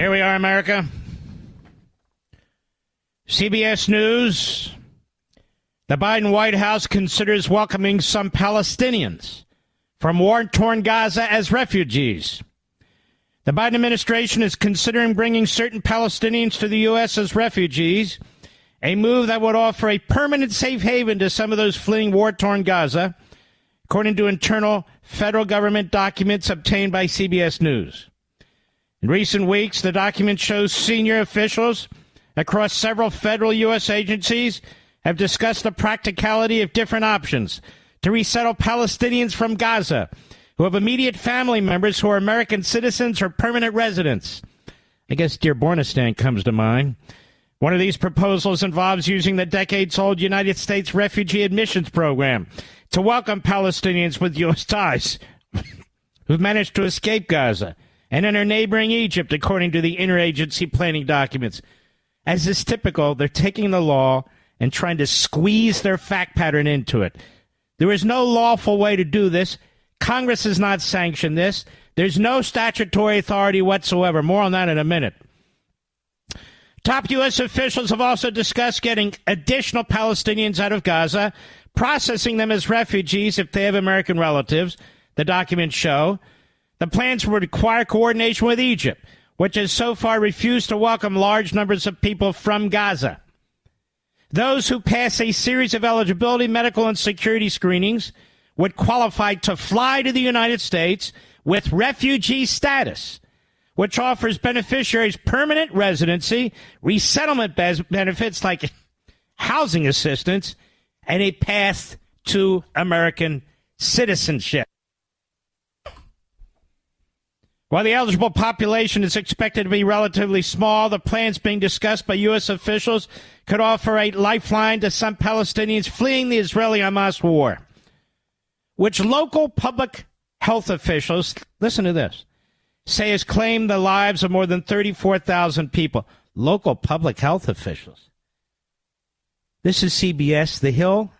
Here we are, America. CBS News. The Biden White House considers welcoming some Palestinians from war-torn Gaza as refugees. The Biden administration is considering bringing certain Palestinians to the U.S. as refugees, a move that would offer a permanent safe haven to some of those fleeing war-torn Gaza, according to internal federal government documents obtained by CBS News. In recent weeks, the document shows senior officials across several federal U.S. agencies have discussed the practicality of different options to resettle Palestinians from Gaza who have immediate family members who are American citizens or permanent residents. I guess Dearbornistan comes to mind. One of these proposals involves using the decades-old United States Refugee Admissions Program to welcome Palestinians with U.S. ties who've managed to escape Gaza and enter neighboring Egypt, according to the interagency planning documents. As is typical, they're taking the law and trying to squeeze their fact pattern into it. There is no lawful way to do this. Congress has not sanctioned this. There's no statutory authority whatsoever. More on that in a minute. Top U.S. officials have also discussed getting additional Palestinians out of Gaza, processing them as refugees if they have American relatives, the documents show. The plans would require coordination with Egypt, which has so far refused to welcome large numbers of people from Gaza. Those who pass a series of eligibility, medical, and security screenings would qualify to fly to the United States with refugee status, which offers beneficiaries permanent residency, resettlement benefits like housing assistance, and a path to American citizenship. While the eligible population is expected to be relatively small, the plans being discussed by U.S. officials could offer a lifeline to some Palestinians fleeing the Israeli-Hamas war, which local public health officials, listen to this, say has claimed the lives of more than 34,000 people. Local public health officials. This is CBS, The Hill.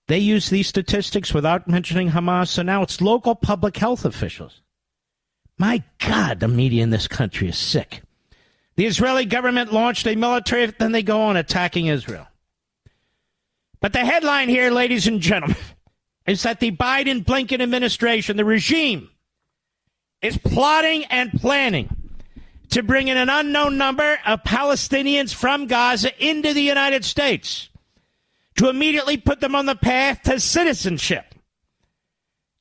They use these statistics without mentioning Hamas, so now it's local public health officials. My God, the media in this country is sick. The Israeli government launched a military, then they go on attacking Israel. But the headline here, ladies and gentlemen, is that the Biden-Blinken administration, the regime, is plotting and planning to bring in an unknown number of Palestinians from Gaza into the United States to immediately put them on the path to citizenship,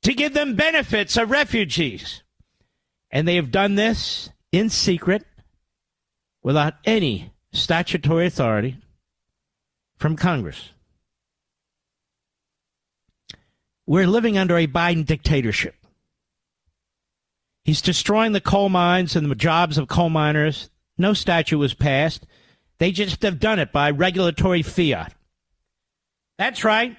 to give them benefits of refugees. And they have done this in secret without any statutory authority from Congress. We're living under a Biden dictatorship. He's destroying the coal mines and the jobs of coal miners. No statute was passed. They just have done it by regulatory fiat. That's right.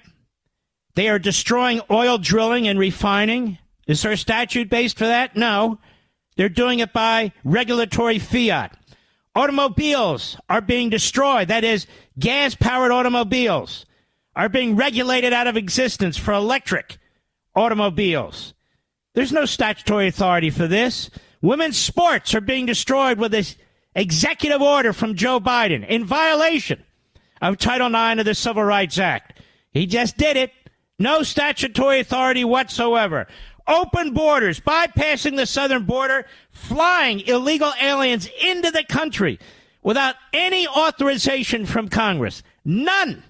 They are destroying oil drilling and refining. Is there a statute based for that? No. They're doing it by regulatory fiat. Automobiles are being destroyed. That is, gas-powered automobiles are being regulated out of existence for electric automobiles. There's no statutory authority for this. Women's sports are being destroyed with this executive order from Joe Biden in violation of Title IX of the Civil Rights Act. He just did it. No statutory authority whatsoever. Open borders, bypassing the southern border, flying illegal aliens into the country without any authorization from Congress. None.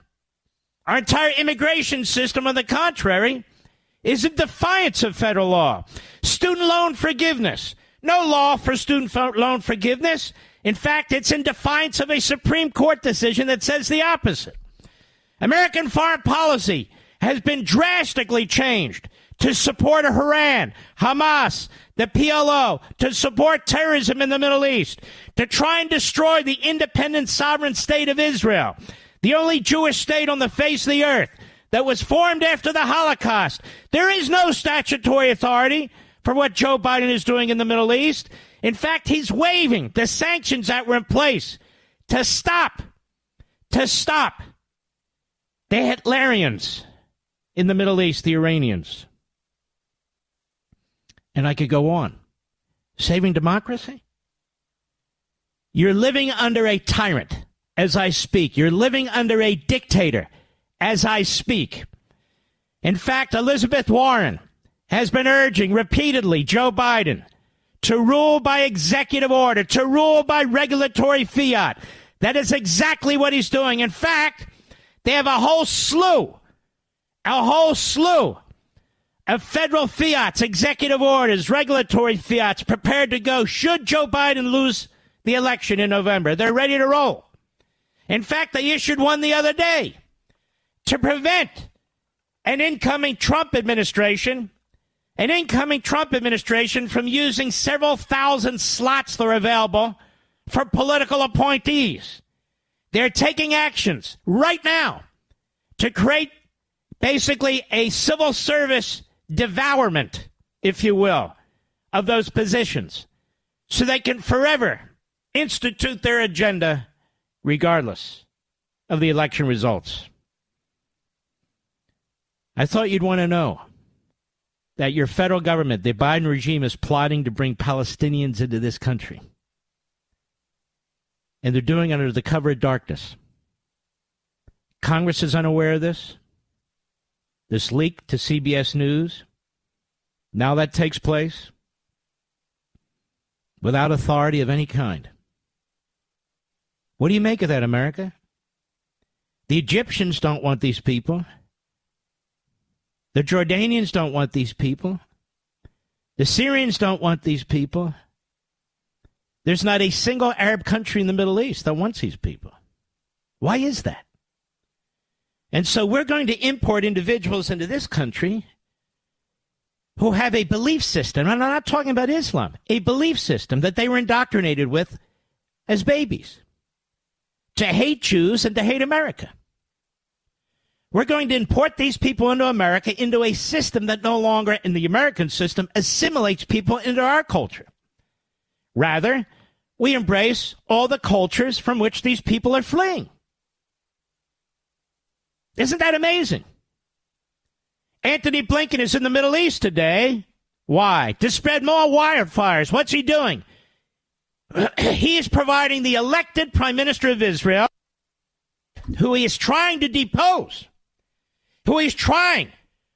Our entire immigration system, on the contrary, is in defiance of federal law. Student loan forgiveness. No law for student loan forgiveness. In fact, it's in defiance of a Supreme Court decision that says the opposite. American foreign policy has been drastically changed to support Iran, Hamas, the PLO, to support terrorism in the Middle East, to try and destroy the independent sovereign state of Israel, the only Jewish state on the face of the earth that was formed after the Holocaust. There is no statutory authority for what Joe Biden is doing in the Middle East. In fact, he's waiving the sanctions that were in place to stop the Hitlerians in the Middle East, the Iranians. And I could go on. Saving democracy? You're living under a tyrant as I speak. You're living under a dictator as I speak. In fact, Elizabeth Warren has been urging repeatedly Joe Biden to rule by executive order, to rule by regulatory fiat. That is exactly what he's doing. In fact, they have a whole slew of federal fiats, executive orders, regulatory fiats prepared to go should Joe Biden lose the election in November. They're ready to roll. In fact, they issued one the other day to prevent an incoming Trump administration from using several thousand slots that are available for political appointees. They're taking actions right now to create basically a civil service devourment, if you will, of those positions so they can forever institute their agenda regardless of the election results. I thought you'd want to know that your federal government, the Biden regime, is plotting to bring Palestinians into this country. And they're doing it under the cover of darkness. Congress is unaware of this. This leak to CBS News. Now that takes place without authority of any kind. What do you make of that, America? The Egyptians don't want these people. The Jordanians don't want these people. The Syrians don't want these people. There's not a single Arab country in the Middle East that wants these people. Why is that? And so we're going to import individuals into this country who have a belief system. I'm not talking about Islam. A belief system that they were indoctrinated with as babies. To hate Jews and to hate America. We're going to import these people into America, into a system that no longer, in the American system, assimilates people into our culture. Rather, we embrace all the cultures from which these people are fleeing. Isn't that amazing? Anthony Blinken is in the Middle East today. Why? To spread more wildfires. What's he doing? He is providing the elected Prime Minister of Israel, who he is trying to depose, who he's trying,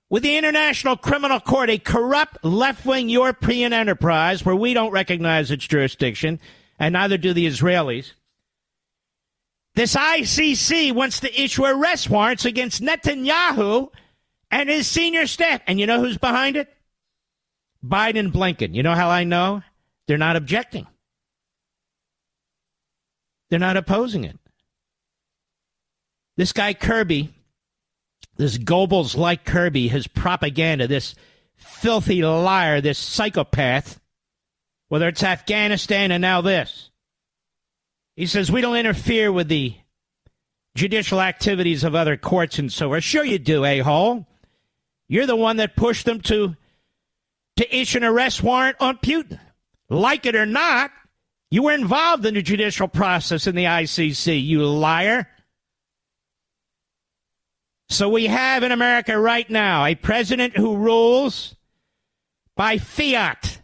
with the International Criminal Court, a corrupt left-wing European enterprise where we don't recognize its jurisdiction, and neither do the Israelis. This ICC wants to issue arrest warrants against Netanyahu and his senior staff. And you know who's behind it? Biden and Blinken. You know how I know? They're not objecting. They're not opposing it. This guy Kirby, this Goebbels-like Kirby, his propaganda, this filthy liar, this psychopath, whether it's Afghanistan and now this. He says, we don't interfere with the judicial activities of other courts and so on. Sure you do, a-hole. You're the one that pushed them to issue an arrest warrant on Putin. Like it or not, you were involved in the judicial process in the ICC, you liar. So we have in America right now a president who rules by fiat,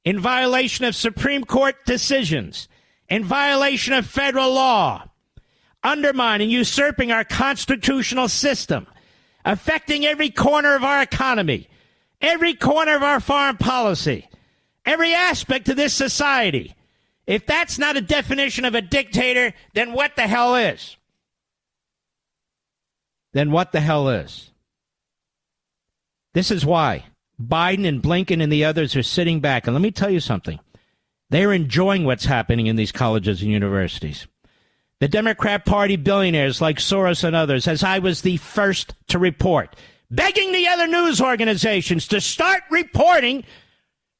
in violation of Supreme Court decisions, in violation of federal law, undermining, usurping our constitutional system, affecting every corner of our economy, every corner of our foreign policy, every aspect of this society. If that's not a definition of a dictator, then what the hell is? Then what the hell is? This is why Biden and Blinken and the others are sitting back. And let me tell you something. They're enjoying what's happening in these colleges and universities. The Democrat Party billionaires like Soros and others, as I was the first to report, begging the other news organizations to start reporting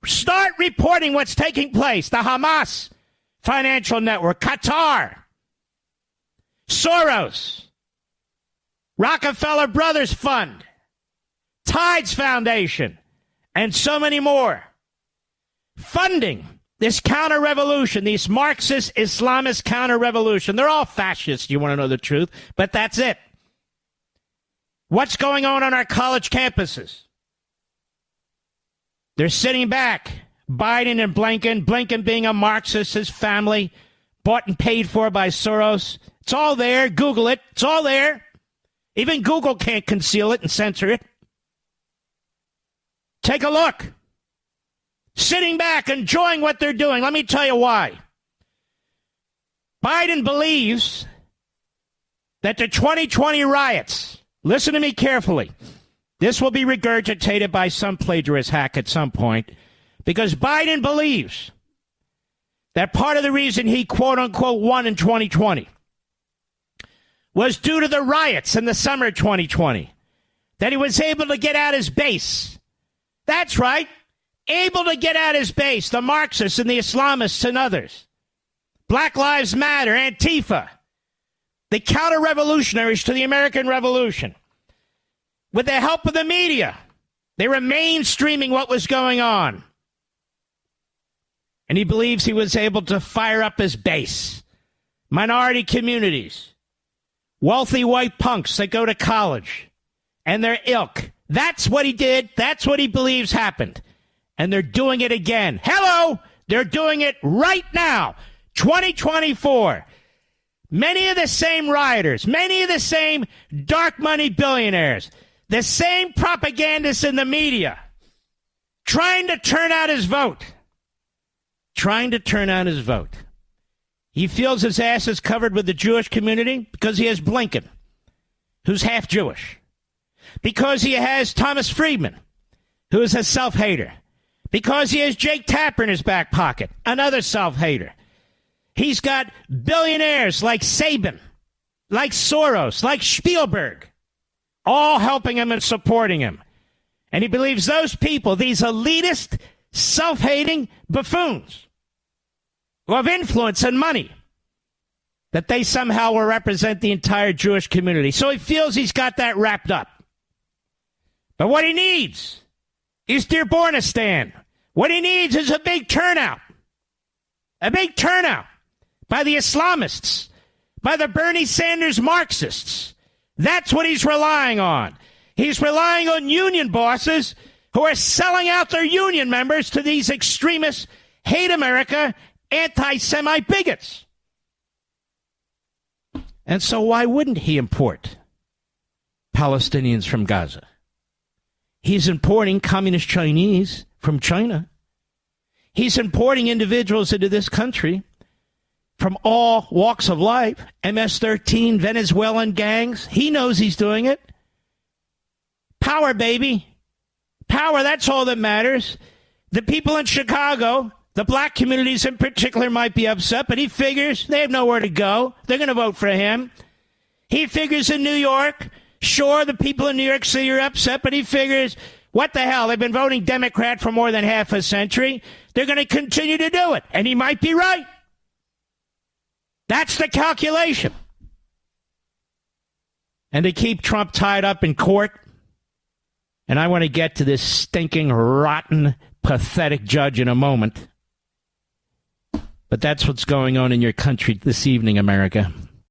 what's taking place. The Hamas financial network, Qatar, Soros, Rockefeller Brothers Fund, Tides Foundation, and so many more, funding this counter-revolution, these Marxist Islamist counter-revolution. They're all fascists, you want to know the truth, but that's it. What's going on our college campuses? They're sitting back. Biden and Blinken being a Marxist, his family, bought and paid for by Soros. It's all there. Google it. It's all there. Even Google can't conceal it and censor it. Take a look. Sitting back, enjoying what they're doing. Let me tell you why. Biden believes that the 2020 riots, listen to me carefully, this will be regurgitated by some plagiarist hack at some point, because Biden believes that part of the reason he, quote unquote, won in 2020 was due to the riots in the summer of 2020, that he was able to get out his base. That's right, able to get out his base, the Marxists and the Islamists and others. Black Lives Matter, Antifa, the counter-revolutionaries to the American Revolution. With the help of the media, they were mainstreaming what was going on. And he believes he was able to fire up his base. Minority communities, wealthy white punks that go to college, and their ilk. That's what he did. That's what he believes happened. And they're doing it again. Hello! They're doing it right now. 2024. Many of the same rioters, many of the same dark money billionaires, the same propagandists in the media, trying to turn out his vote. Trying to turn out his vote. He feels his ass is covered with the Jewish community because he has Blinken, who's half Jewish. Because he has Thomas Friedman, who is a self-hater. Because he has Jake Tapper in his back pocket, another self-hater. He's got billionaires like Saban, like Soros, like Spielberg, all helping him and supporting him. And he believes those people, these elitist, self-hating buffoons who have influence and money, that they somehow will represent the entire Jewish community. So he feels he's got that wrapped up. But what he needs is Dearbornistan. What he needs is a big turnout. A big turnout by the Islamists, by the Bernie Sanders Marxists. That's what he's relying on. He's relying on union bosses who are selling out their union members to these extremists, hate America, anti-Semite bigots. And so why wouldn't he import Palestinians from Gaza? He's importing communist Chinese from China. He's importing individuals into this country from all walks of life, MS-13, Venezuelan gangs. He knows he's doing it. Power, baby. Power, that's all that matters. The people in Chicago, the black communities in particular, might be upset, but he figures they have nowhere to go. They're going to vote for him. He figures in New York, sure, the people in New York City are upset, but he figures, what the hell, they've been voting Democrat for more than half a century. They're going to continue to do it, and he might be right. That's the calculation. And to keep Trump tied up in court, and I want to get to this stinking, rotten, pathetic judge in a moment. But that's what's going on in your country this evening, America.